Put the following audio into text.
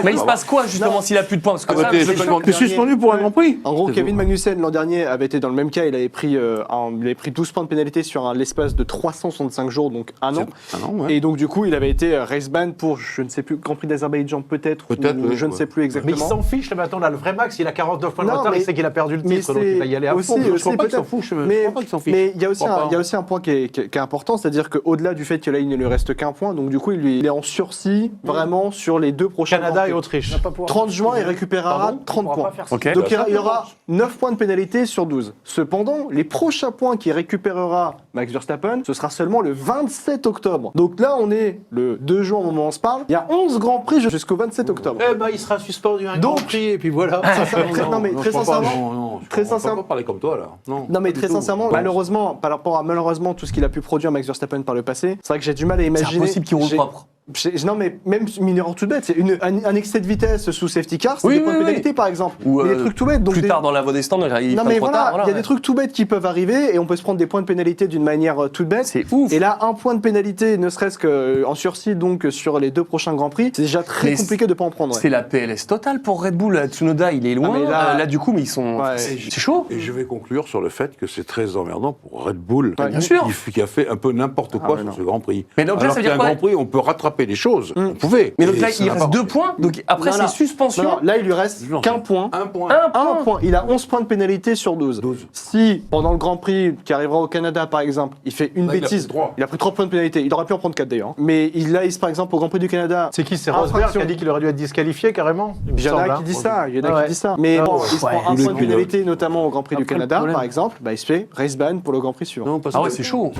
Mais il se passe quoi justement s'il a plus de points? Parce que ça, T'es suspendu pour un Grand Prix. En gros, Kevin Magnussen, l'an dernier, avait été dans le même cas. Il avait pris 12 points de pénalité sur l'espace de 365 jours, donc un an. Et donc, du coup, il avait été race ban pour, je ne sais plus, Grand Prix d'Azerbaïdjan peut-être, ou je ne sais plus Mais exactement. il s'en fiche, là, maintenant, là, le vrai Max, il a 49 points de Non, retard, mais- il sait qu'il a perdu le mais titre, donc il va y aller à aussi- fond. Je crois pas qu'il s'en peut-être. fout. Je Mais crois pas qu'il s'en fiche. il y a aussi Je crois pas. il y a aussi un point qui est important, c'est-à-dire qu'au-delà du fait que là, il ne lui reste qu'un point, donc du coup, il est en sursis vraiment sur les deux prochains Canada et Grands Prix. Autriche. 30 juin, il récupérera Pardon 30 points. Ok. Donc il y aura 9 points de pénalité sur 12. Cependant, les prochains points qu'il récupérera Max Verstappen, ce sera seulement le 27 octobre. Donc là, on est le 2 juin au moment où on se parle. Il y a 11 Grands Prix jusqu'au 27 octobre. Eh ben, il sera suspendu un Donc- Grand Prix, et puis voilà. Non, mais très sincèrement, Non, très je crois sincèrement- pas parler comme toi, là. non mais pas très du tout. sincèrement, Bon. malheureusement, par rapport à tout ce qu'il a pu produire Max Verstappen par le passé, c'est vrai que j'ai du mal à c'est imaginer. impossible qu'il roule j'ai- propre. Non mais même une erreur toute bête, c'est un excès de vitesse sous safety car, c'est Oui, des points oui, de oui. pénalité par exemple. Ou Mais des trucs tout bêtes. Donc plus des- tard dans la voie des stands, il Non freine mais trop voilà, tard. il y a des trucs tout bêtes qui peuvent arriver et on peut se prendre des points de pénalité d'une manière toute bête. C'est ouf. Et là, un point de pénalité, ne serait-ce qu'en sursis donc sur les 2 prochains Grands Prix, c'est déjà très Mais compliqué de pas en prendre. ouais. C'est la PLS totale pour Red Bull. Tsunoda, il est loin. Ah, mais là- Du coup, mais ils sont. Ouais. C'est chaud. Et je vais conclure sur le fait que c'est très emmerdant pour Red Bull, Ouais, bien sûr. qui a fait un peu n'importe quoi ouais, sur non. ce Grand Prix. Mais donc là, Alors ça veut qu'il y a dire un quoi Grand Prix, on peut rattraper les choses. On pouvait. Mais donc Et là, ça il n'a reste pas 2 marché. points. Donc après, Non, c'est non. suspension. Non, là, il lui reste Non, qu'un point. Un point. Un Un point. Il a 11 points de pénalité sur 12. 12. Si, pendant le Grand Prix qui arrivera au Canada, par exemple, il fait une Là, il a bêtise, pris trois. il a pris 3 points de pénalité. Il aurait pu en prendre 4 d'ailleurs. Mais par exemple, au Grand Prix du Canada, C'est qui? C'est Rosberg Infraction. qui a dit qu'il aurait dû être disqualifié carrément? il y en a qui disent ça. Il y en a qui disent ça. Mais bon, il se prend un les point de pilotes. pénalité, notamment au Grand Prix du Après, le Canada, problème- par exemple, bah, il se fait race ban pour le Grand Prix suivant. Non, parce Ah que- ouais, c'est chaud.